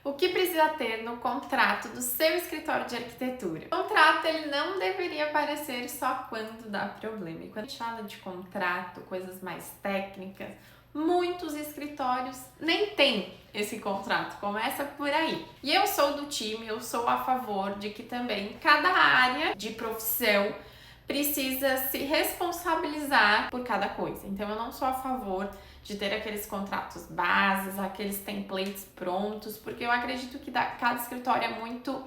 O que precisa ter no contrato do seu escritório de arquitetura? O contrato ele não deveria aparecer só quando dá problema. E quando a gente fala de contrato, coisas mais técnicas, muitos escritórios nem têm esse contrato, começa por aí. E eu sou do time, eu sou a favor de que também cada área de profissão precisa se responsabilizar por cada coisa. Então eu não sou a favor de ter aqueles contratos bases, aqueles templates prontos, porque eu acredito que cada escritório é muito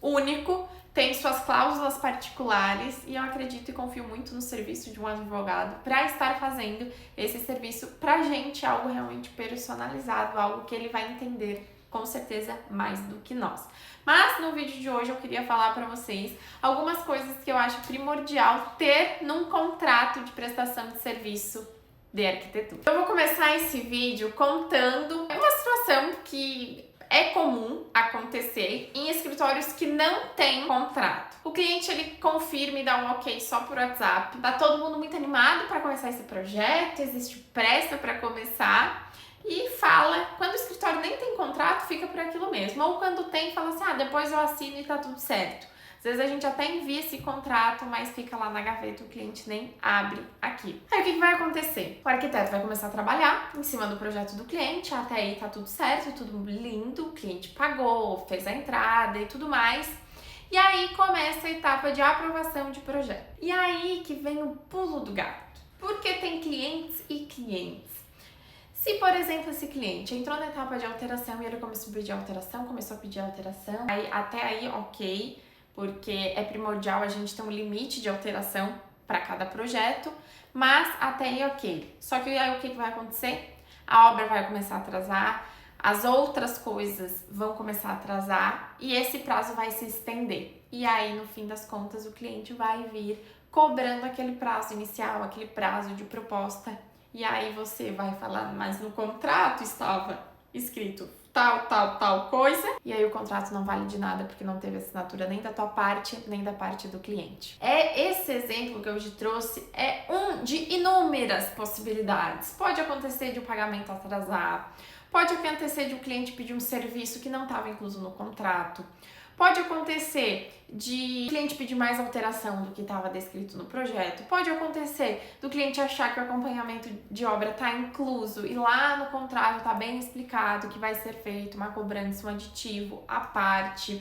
único, tem suas cláusulas particulares e eu acredito e confio muito no serviço de um advogado para estar fazendo esse serviço pra gente, algo realmente personalizado, algo que ele vai entender com certeza mais do que nós. Mas no vídeo de hoje eu queria falar para vocês algumas coisas que eu acho primordial ter num contrato de prestação de serviço de arquitetura. Eu vou começar esse vídeo contando uma situação que é comum acontecer em escritórios que não têm contrato. O cliente ele confirma e dá um ok só por WhatsApp. Tá todo mundo muito animado para começar esse projeto, existe pressa para começar e fala, quando o escritório nem tem contrato, fica por aquilo mesmo. Ou quando tem, fala assim, depois eu assino e tá tudo certo. Às vezes a gente até envia esse contrato, mas fica lá na gaveta, o cliente nem abre aqui. Aí o que vai acontecer? O arquiteto vai começar a trabalhar em cima do projeto do cliente, até aí tá tudo certo, tudo lindo, o cliente pagou, fez a entrada e tudo mais. E aí começa a etapa de aprovação de projeto. E aí que vem o pulo do gato. Porque tem clientes e clientes. Se, por exemplo, esse cliente entrou na etapa de alteração e ele começou a pedir alteração, aí, até aí ok, porque é primordial a gente ter um limite de alteração para cada projeto, mas até aí ok. Só que aí o que vai acontecer? A obra vai começar a atrasar, as outras coisas vão começar a atrasar e esse prazo vai se estender. E aí, no fim das contas, o cliente vai vir cobrando aquele prazo inicial, aquele prazo de proposta. E aí você vai falar, mas no contrato estava escrito tal coisa. E aí o contrato não vale de nada porque não teve assinatura nem da tua parte, nem da parte do cliente. Esse exemplo que eu te trouxe é um de inúmeras possibilidades. Pode acontecer de o pagamento atrasar, pode acontecer de o cliente pedir um serviço que não estava incluso no contrato. Pode acontecer de o cliente pedir mais alteração do que estava descrito no projeto. Pode acontecer do cliente achar que o acompanhamento de obra está incluso e lá no contrato está bem explicado que vai ser feito uma cobrança, um aditivo à parte.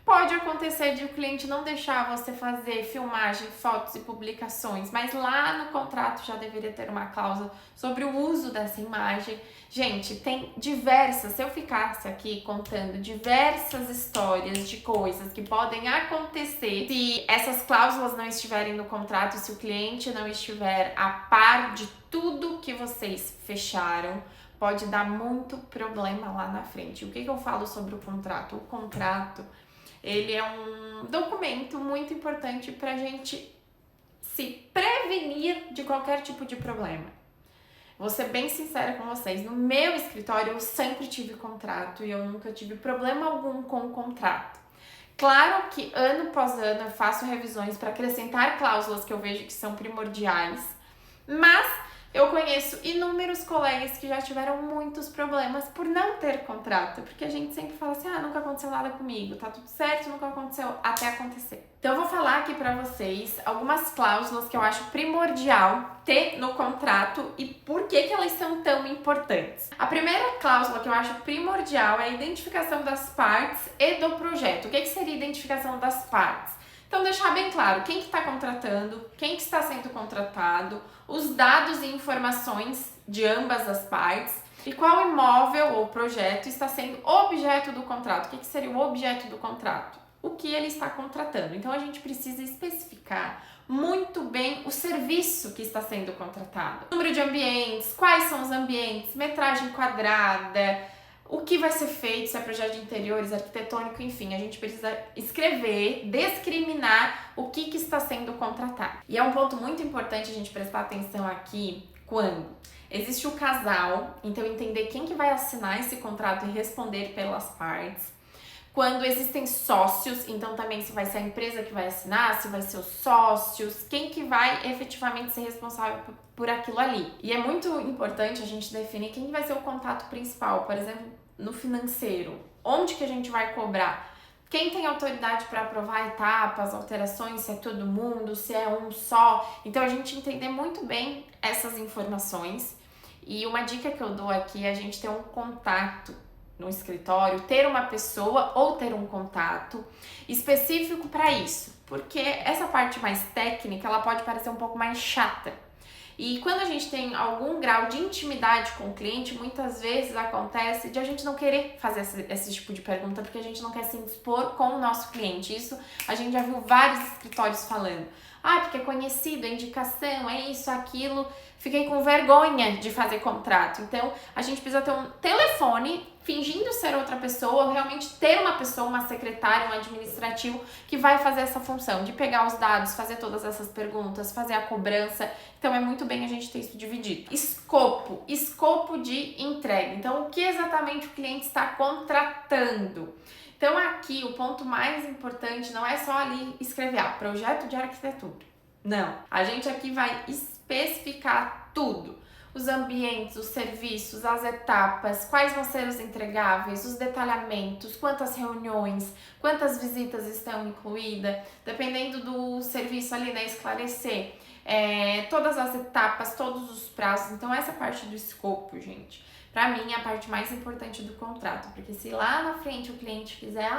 Pode acontecer de o cliente não deixar você fazer filmagem, fotos e publicações, mas lá no contrato já deveria ter uma cláusula sobre o uso dessa imagem. Gente, tem diversas, se eu ficasse aqui contando diversas histórias de coisas que podem acontecer se essas cláusulas não estiverem no contrato, se o cliente não estiver a par de tudo que vocês fecharam, pode dar muito problema lá na frente. O que eu falo sobre o contrato? O contrato ele é um documento muito importante para a gente se prevenir de qualquer tipo de problema. Vou ser bem sincera com vocês, no meu escritório eu sempre tive contrato e eu nunca tive problema algum com o contrato. Claro que ano após ano eu faço revisões para acrescentar cláusulas que eu vejo que são primordiais, mas eu conheço inúmeros colegas que já tiveram muitos problemas por não ter contrato, porque a gente sempre fala assim, nunca aconteceu nada comigo, tá tudo certo, nunca aconteceu, até acontecer. Então eu vou falar aqui pra vocês algumas cláusulas que eu acho primordial ter no contrato e por que elas são tão importantes. A primeira cláusula que eu acho primordial é a identificação das partes e do projeto. O que seria a identificação das partes? Então, deixar bem claro quem que está contratando, quem que está sendo contratado, os dados e informações de ambas as partes e qual imóvel ou projeto está sendo objeto do contrato. O que seria o objeto do contrato? O que ele está contratando. Então, a gente precisa especificar muito bem o serviço que está sendo contratado. Número de ambientes, quais são os ambientes, metragem quadrada, o que vai ser feito, se é projeto de interiores, arquitetônico, enfim, a gente precisa escrever, discriminar o que está sendo contratado. E é um ponto muito importante a gente prestar atenção aqui quando existe o casal, então entender quem que vai assinar esse contrato e responder pelas partes. Quando existem sócios, então também se vai ser a empresa que vai assinar, se vai ser os sócios, quem que vai efetivamente ser responsável por aquilo ali. E é muito importante a gente definir quem vai ser o contato principal, por exemplo, no financeiro onde que a gente vai cobrar, quem tem autoridade para aprovar etapas, alterações, se é todo mundo, se é um só. Então, a gente entender muito bem essas informações. E uma dica que eu dou aqui é a gente ter um contato no escritório, ter uma pessoa ou ter um contato específico para isso. Porque essa parte mais técnica, ela pode parecer um pouco mais chata. E quando a gente tem algum grau de intimidade com o cliente, muitas vezes acontece de a gente não querer fazer esse tipo de pergunta, porque a gente não quer se expor com o nosso cliente. Isso a gente já viu vários escritórios falando. Ah, porque é conhecido, é indicação, é isso, aquilo. Fiquei com vergonha de fazer contrato. Então, a gente precisa ter um telefone, fingindo ser outra pessoa, ou realmente ter uma pessoa, uma secretária, um administrativo, que vai fazer essa função de pegar os dados, fazer todas essas perguntas, fazer a cobrança. Então, é muito bem a gente ter isso dividido. Escopo de entrega. Então, o que exatamente o cliente está contratando? Então, aqui, o ponto mais importante não é só ali escrever, projeto de arquitetura. Não. A gente aqui vai especificar tudo. Os ambientes, os serviços, as etapas, quais vão ser os entregáveis, os detalhamentos, quantas reuniões, quantas visitas estão incluídas, dependendo do serviço ali, né, esclarecer todas as etapas, todos os prazos. Então, essa parte do escopo, gente, pra mim é a parte mais importante do contrato, porque se lá na frente o cliente quiser,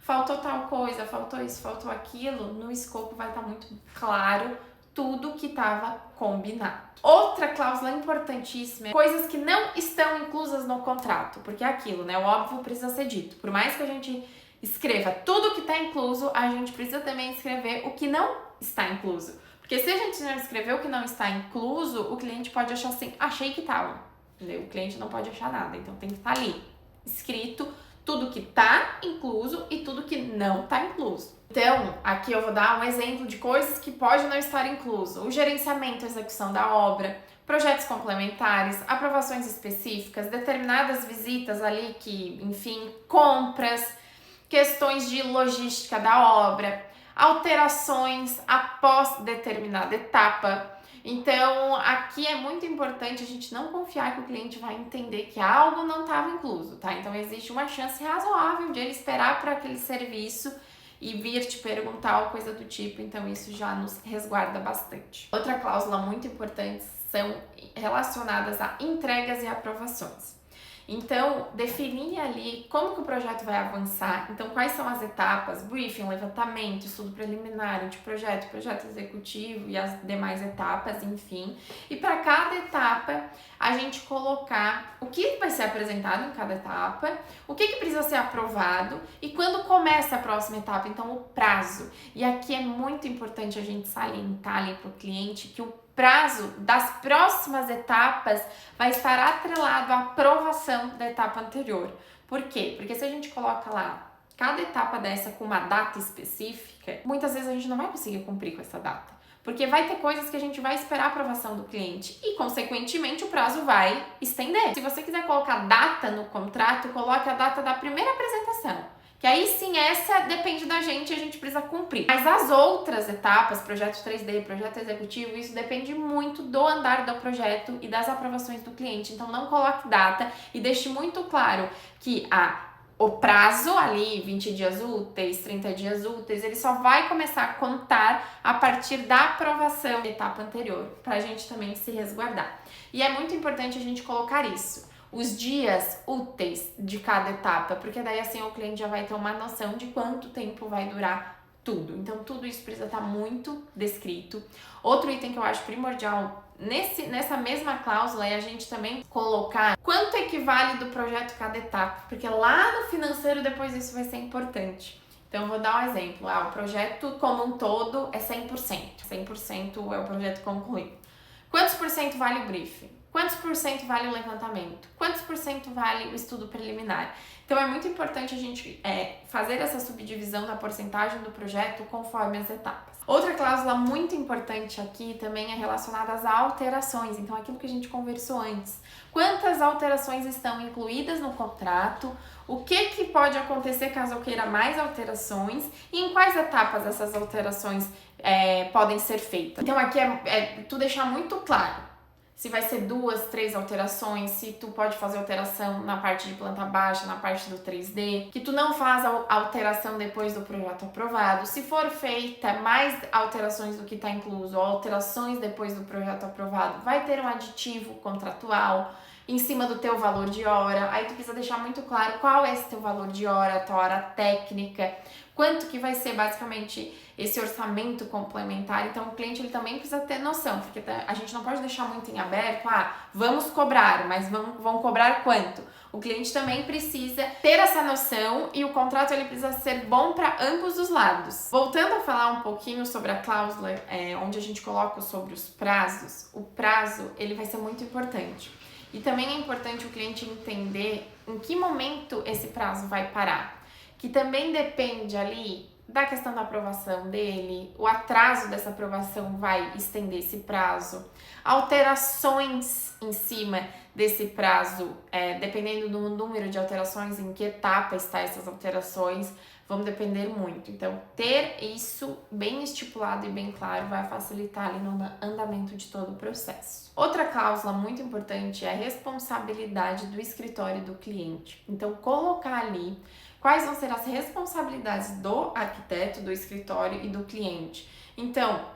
faltou tal coisa, faltou isso, faltou aquilo, no escopo vai estar muito claro tudo que estava combinado. Outra cláusula importantíssima é coisas que não estão inclusas no contrato, porque é aquilo, né? O óbvio precisa ser dito. Por mais que a gente escreva tudo que está incluso, a gente precisa também escrever o que não está incluso. Porque se a gente não escrever o que não está incluso, o cliente pode achar assim, achei que estava. Entendeu? O cliente não pode achar nada, então tem que estar ali escrito tudo que está incluso e tudo que não está incluso. Então, aqui eu vou dar um exemplo de coisas que pode não estar incluso. O gerenciamento e execução da obra, projetos complementares, aprovações específicas, determinadas visitas ali que, enfim, compras, questões de logística da obra, alterações após determinada etapa. Então, aqui é muito importante a gente não confiar que o cliente vai entender que algo não estava incluso, tá? Então, existe uma chance razoável de ele esperar por aquele serviço e vir te perguntar ou coisa do tipo, então isso já nos resguarda bastante. Outra cláusula muito importante são relacionadas a entregas e aprovações. Então, definir ali como que o projeto vai avançar, então quais são as etapas, briefing, levantamento, estudo preliminar, de projeto, projeto executivo e as demais etapas, enfim. E para cada etapa, a gente colocar o que vai ser apresentado em cada etapa, o que precisa ser aprovado e quando começa a próxima etapa, então o prazo. E aqui é muito importante a gente salientar ali para o cliente que o prazo das próximas etapas vai estar atrelado à aprovação da etapa anterior. Por quê? Porque se a gente coloca lá cada etapa dessa com uma data específica, muitas vezes a gente não vai conseguir cumprir com essa data. Porque vai ter coisas que a gente vai esperar a aprovação do cliente e, consequentemente, o prazo vai estender. Se você quiser colocar data no contrato, coloque a data da primeira apresentação. Que aí sim, essa depende da gente e a gente precisa cumprir. Mas as outras etapas, projeto 3D, projeto executivo, isso depende muito do andar do projeto e das aprovações do cliente. Então não coloque data e deixe muito claro que o prazo ali, 20 dias úteis, 30 dias úteis, ele só vai começar a contar a partir da aprovação da etapa anterior, para a gente também se resguardar. E é muito importante a gente colocar isso. Os dias úteis de cada etapa, porque daí assim o cliente já vai ter uma noção de quanto tempo vai durar tudo. Então, tudo isso precisa estar muito descrito. Outro item que eu acho primordial nessa mesma cláusula é a gente também colocar quanto equivale do projeto cada etapa, porque lá no financeiro depois isso vai ser importante. Então, eu vou dar um exemplo. O projeto como um todo é 100%. 100% é o projeto concluído. Quantos por cento vale o briefing? Quantos por cento vale o levantamento? Quantos por cento vale o estudo preliminar? Então, é muito importante a gente fazer essa subdivisão da porcentagem do projeto conforme as etapas. Outra cláusula muito importante aqui também é relacionada às alterações. Então, aquilo que a gente conversou antes. Quantas alterações estão incluídas no contrato? O que pode acontecer caso eu queira mais alterações? E em quais etapas essas alterações podem ser feitas? Então, aqui é tu deixar muito claro. se vai ser 2, 3 alterações, se tu pode fazer alteração na parte de planta baixa, na parte do 3D, que tu não faz a alteração depois do projeto aprovado. Se for feita mais alterações do que está incluso, ou alterações depois do projeto aprovado, vai ter um aditivo contratual em cima do teu valor de hora. Aí tu precisa deixar muito claro qual é esse teu valor de hora, a tua hora técnica, quanto que vai ser basicamente esse orçamento complementar. Então o cliente ele também precisa ter noção, porque a gente não pode deixar muito em aberto, vamos cobrar, mas vão cobrar quanto? O cliente também precisa ter essa noção e o contrato ele precisa ser bom para ambos os lados. Voltando a falar um pouquinho sobre a cláusula, onde a gente coloca sobre os prazos, o prazo ele vai ser muito importante. E também é importante o cliente entender em que momento esse prazo vai parar, que também depende ali da questão da aprovação dele, o atraso dessa aprovação vai estender esse prazo, alterações em cima desse prazo, dependendo do número de alterações, em que etapa está essas alterações, vão depender muito. Então, ter isso bem estipulado e bem claro vai facilitar ali no andamento de todo o processo. Outra cláusula muito importante é a responsabilidade do escritório e do cliente. Então, colocar ali quais vão ser as responsabilidades do arquiteto, do escritório e do cliente. Então,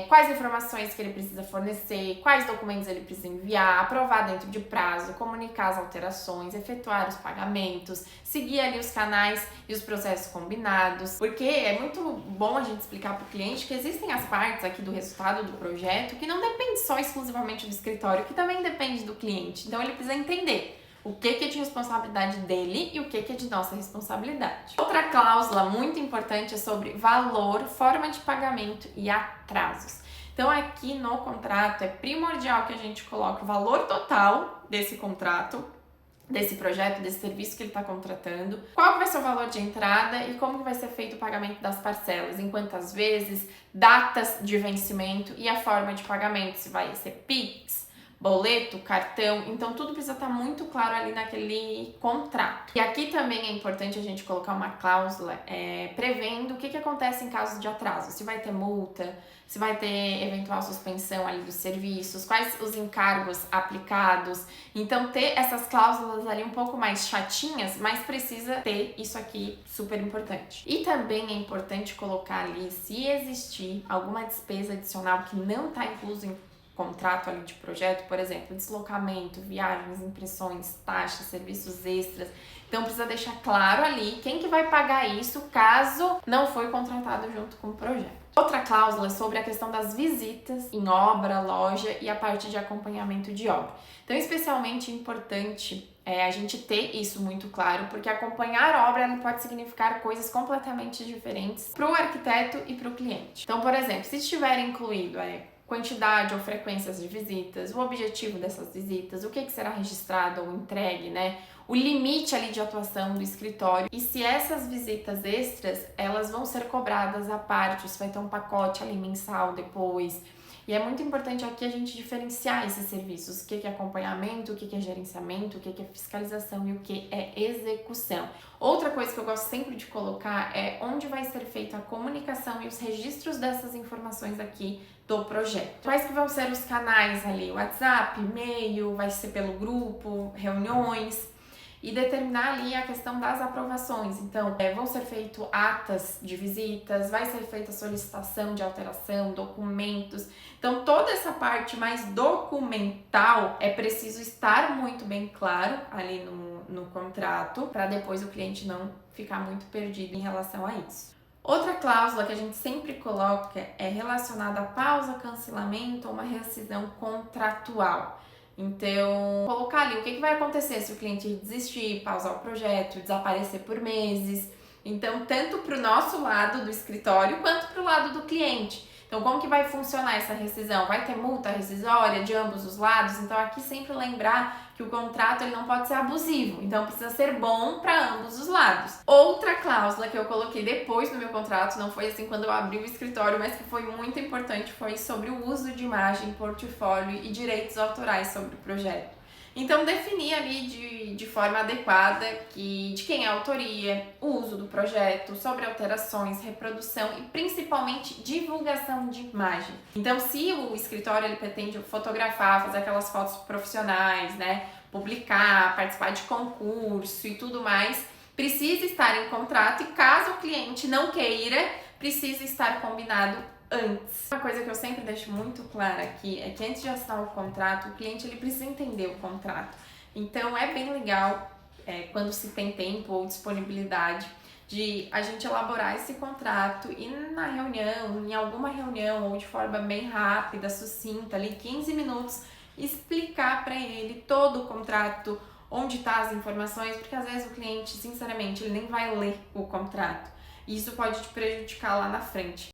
quais informações que ele precisa fornecer, quais documentos ele precisa enviar, aprovar dentro de prazo, comunicar as alterações, efetuar os pagamentos, seguir ali os canais e os processos combinados, porque é muito bom a gente explicar para o cliente que existem as partes aqui do resultado do projeto que não depende só exclusivamente do escritório, que também depende do cliente. Então ele precisa entender o que é de responsabilidade dele e o que é de nossa responsabilidade. Outra cláusula muito importante é sobre valor, forma de pagamento e atrasos. Então aqui no contrato é primordial que a gente coloque o valor total desse contrato, desse projeto, desse serviço que ele está contratando, qual que vai ser o valor de entrada e como que vai ser feito o pagamento das parcelas, em quantas vezes, datas de vencimento e a forma de pagamento, se vai ser Pix, boleto, cartão, então tudo precisa estar muito claro ali naquele contrato. E aqui também é importante a gente colocar uma cláusula prevendo o que acontece em caso de atraso, se vai ter multa, se vai ter eventual suspensão ali dos serviços, quais os encargos aplicados. Então ter essas cláusulas ali um pouco mais chatinhas, mas precisa ter isso aqui super importante. E também é importante colocar ali se existir alguma despesa adicional que não está incluso em contrato ali de projeto, por exemplo, deslocamento, viagens, impressões, taxas, serviços extras. Então precisa deixar claro ali quem que vai pagar isso caso não foi contratado junto com o projeto. Outra cláusula é sobre a questão das visitas em obra, loja e a parte de acompanhamento de obra. Então, especialmente importante a gente ter isso muito claro, porque acompanhar a obra pode significar coisas completamente diferentes para o arquiteto e para o cliente. Então, por exemplo, se estiver incluído quantidade ou frequências de visitas, o objetivo dessas visitas, o que será registrado ou entregue, né? O limite ali de atuação do escritório e se essas visitas extras, elas vão ser cobradas à parte, se vai ter um pacote ali mensal depois. E é muito importante aqui a gente diferenciar esses serviços, o que é acompanhamento, o que é gerenciamento, o que é fiscalização e o que é execução. Outra coisa que eu gosto sempre de colocar é onde vai ser feita a comunicação e os registros dessas informações aqui do projeto. Quais que vão ser os canais ali? WhatsApp, e-mail, vai ser pelo grupo, reuniões. E determinar ali a questão das aprovações. Então, vão ser feitas atas de visitas, vai ser feita solicitação de alteração, documentos. Então, toda essa parte mais documental é preciso estar muito bem claro ali no contrato, para depois o cliente não ficar muito perdido em relação a isso. Outra cláusula que a gente sempre coloca é relacionada a pausa, cancelamento ou uma rescisão contratual. Então, colocar ali o que vai acontecer se o cliente desistir, pausar o projeto, desaparecer por meses. Então, tanto para o nosso lado do escritório, quanto para o lado do cliente. Então, como que vai funcionar essa rescisão? Vai ter multa rescisória de ambos os lados? Então, aqui sempre lembrar que o contrato ele não pode ser abusivo. Então, precisa ser bom para ambos os lados. Outra cláusula que eu coloquei depois no meu contrato, não foi assim quando eu abri o escritório, mas que foi muito importante, foi sobre o uso de imagem, portfólio e direitos autorais sobre o projeto. Então, definir ali de forma adequada de quem é a autoria, o uso do projeto, sobre alterações, reprodução e principalmente divulgação de imagem. Então, se o escritório ele pretende fotografar, fazer aquelas fotos profissionais, né, publicar, participar de concurso e tudo mais, precisa estar em contrato e caso o cliente não queira, precisa estar combinado antes. Uma coisa que eu sempre deixo muito clara aqui é que antes de assinar o contrato, o cliente ele precisa entender o contrato. Então é bem legal quando se tem tempo ou disponibilidade de a gente elaborar esse contrato e na reunião, em alguma reunião ou de forma bem rápida, sucinta, ali 15 minutos, explicar para ele todo o contrato, onde tá as informações, porque às vezes o cliente, sinceramente, ele nem vai ler o contrato. E isso pode te prejudicar lá na frente.